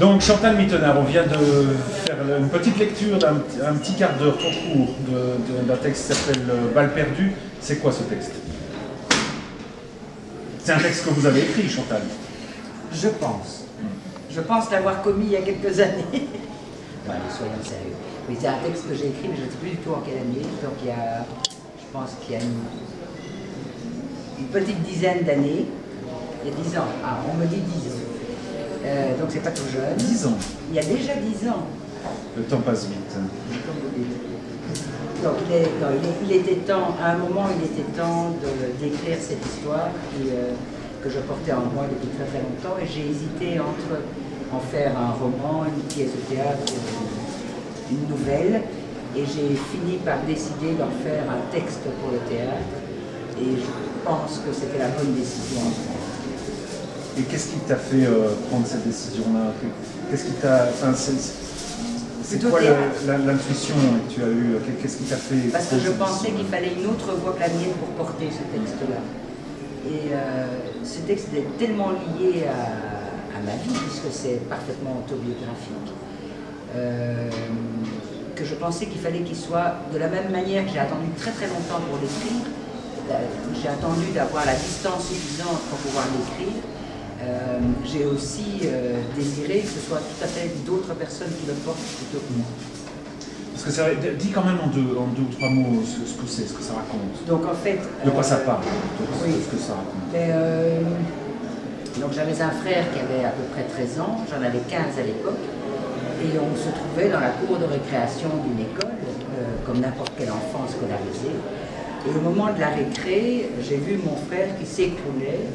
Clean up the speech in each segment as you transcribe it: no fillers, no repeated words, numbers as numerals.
Donc Chantal Mittenard, on vient de faire une petite lecture d'un petit quart d'heure trop court d'un texte qui s'appelle Balle perdue. C'est quoi ce texte? C'est un texte que vous avez écrit, Chantal? Je pense. Je pense l'avoir commis il y a quelques années. Bon, allez, soyons sérieux. Mais c'est un texte que j'ai écrit, mais je ne sais plus du tout en quelle année. Donc il y a, je pense qu'il y a une petite dizaine d'années. Il y a 10 ans. Ah, on me dit 10 ans. Donc c'est pas tout jeune. 10 ans. Il y a déjà 10 ans. Le temps passe vite. Comme vous dites. Donc il était temps, à un moment, il était temps d'écrire cette histoire que je portais en moi depuis très très longtemps, et j'ai hésité entre en faire un roman, une pièce de théâtre, une nouvelle, et j'ai fini par décider d'en faire un texte pour le théâtre, et je pense que c'était la bonne décision. Et qu'est-ce qui t'a fait prendre cette décision-là? Qu'est-ce qui t'a... Enfin, c'est quoi l'intuition que tu as eue? Qu'est-ce qui t'a fait... Parce que je pensais qu'il fallait une autre voix que la mienne pour porter ce texte-là. Et ce texte est tellement lié à ma vie, puisque c'est parfaitement autobiographique, que je pensais qu'il fallait qu'il soit de la même manière que j'ai attendu très très longtemps pour l'écrire. J'ai attendu d'avoir la distance suffisante pour pouvoir l'écrire. J'ai aussi désiré que ce soit tout à fait d'autres personnes qui le portent plutôt que moi. Parce que ça, dis quand même en deux ou trois mots ce que c'est, ce que ça raconte. Donc en fait... De quoi ça parle, oui. Ce que ça raconte. Donc j'avais un frère qui avait à peu près 13 ans, j'en avais 15 à l'époque, et on se trouvait dans la cour de récréation d'une école, comme n'importe quel enfant scolarisé. Et au moment de la récré, j'ai vu mon frère qui s'écroulait.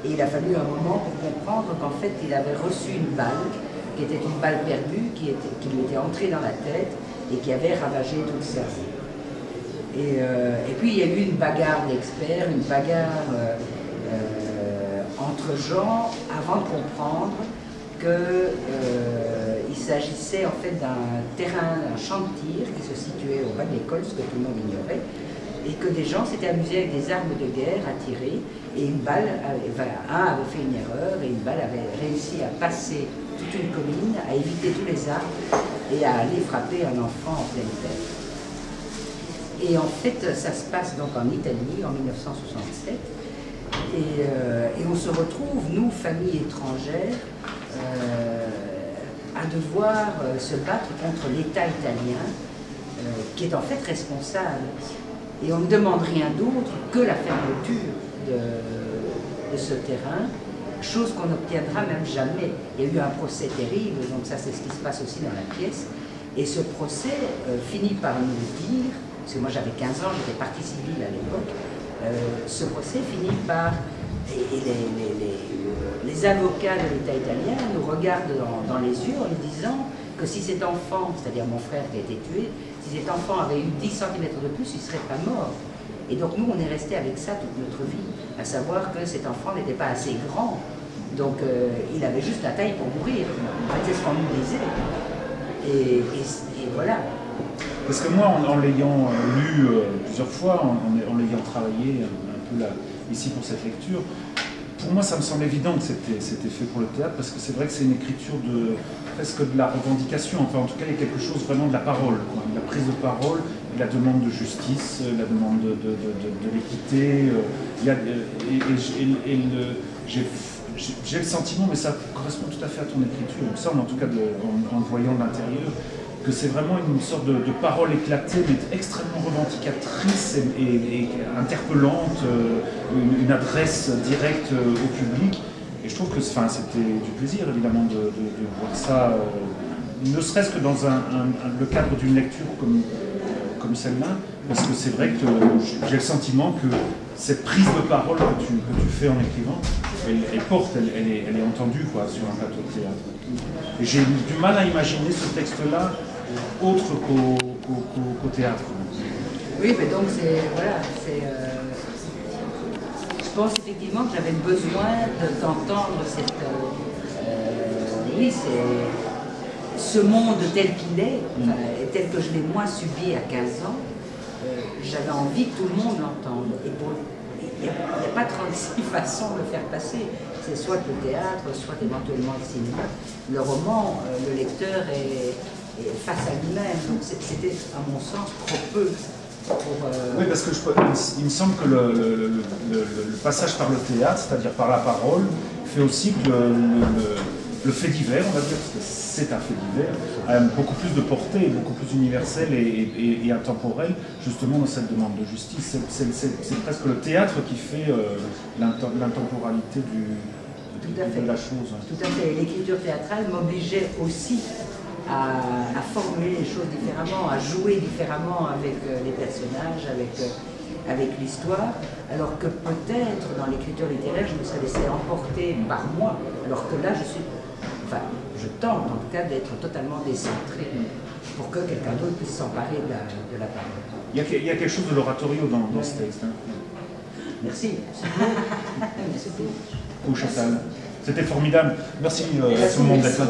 Et il a fallu un moment pour comprendre qu'en fait, il avait reçu une balle, qui était une balle perdue, qui lui était entrée dans la tête et qui avait ravagé tout le cerveau. Et puis, il y a eu une bagarre d'experts, une bagarre entre gens, avant de comprendre qu'il s'agissait en fait d'un terrain, un champ de tir qui se situait au bas de l'école, ce que tout le monde ignorait, et que des gens s'étaient amusés avec des armes de guerre à tirer, et une balle, un avait fait une erreur, et une balle avait réussi à passer toute une colline, à éviter tous les arbres, et à aller frapper un enfant en pleine tête. Et en fait, ça se passe donc en Italie, en 1967, et on se retrouve, nous, familles étrangères, à devoir se battre contre l'État italien, qui est en fait responsable. Et on ne demande rien d'autre que la fermeture de ce terrain, chose qu'on n'obtiendra même jamais. Il y a eu un procès terrible, donc ça c'est ce qui se passe aussi dans la pièce. Et ce procès finit par nous dire, parce que moi j'avais 15 ans, j'étais partie civile à l'époque, ce procès finit par... Et les avocats de l'État italien nous regardent dans les yeux en nous disant que si cet enfant, c'est-à-dire mon frère qui a été tué, si cet enfant avait eu 10 cm de plus, il ne serait pas mort. Et donc nous, on est resté avec ça toute notre vie, à savoir que cet enfant n'était pas assez grand. Donc il avait juste la taille pour mourir. C'est ce qu'on nous disait. Et voilà. Parce que moi, en l'ayant lu plusieurs fois, en l'ayant travaillé un peu là, ici pour cette lecture, pour moi, ça me semble évident que c'était fait pour le théâtre, parce que c'est vrai que c'est une écriture presque de la revendication. Enfin, en tout cas, il y a quelque chose vraiment de la parole, quoi. La prise de parole, la demande de justice, la demande de l'équité. J'ai le sentiment, mais ça correspond tout à fait à ton écriture, il me semble, en tout cas en le voyant de l'intérieur, que c'est vraiment une sorte de parole éclatée, mais extrêmement revendicatrice et interpellante, une adresse directe au public. Et je trouve que c'était du plaisir, évidemment, de voir ça, ne serait-ce que dans le cadre d'une lecture comme celle-là, parce que c'est vrai que j'ai le sentiment que cette prise de parole que tu fais en écrivant, elle porte, elle est entendue, quoi, sur un plateau de théâtre. Et j'ai du mal à imaginer ce texte-là autre qu'au théâtre. Oui, mais donc voilà, je pense effectivement que j'avais besoin d'entendre ce monde tel qu'il est, tel que je l'ai moi subi à 15 ans. J'avais envie que tout le monde l'entende. Et il n'y a pas 36 façons de le faire passer. c'est soit le théâtre, soit éventuellement le cinéma. Le roman, le lecteur est face à lui-même, donc c'était à mon sens trop peu. Oui, parce que il me semble que le passage par le théâtre, c'est-à-dire par la parole, fait aussi que le fait divers, on va dire, parce que c'est un fait divers, a beaucoup plus de portée, beaucoup plus universel et intemporel, justement dans cette demande de justice. C'est presque le théâtre qui fait l'intemporalité de la chose. Tout à fait. L'écriture théâtrale m'obligeait aussi à formuler les choses différemment, à jouer différemment avec les personnages, avec l'histoire, alors que peut-être dans l'écriture littéraire, je me serais laissé emporter par moi, alors que là, je tente en tout cas d'être totalement décentré pour que quelqu'un d'autre puisse s'emparer de la parole. Il y a quelque chose de l'oratorio dans ce texte. Hein. Merci. Merci. C'était formidable. Merci à tout le monde d'être là.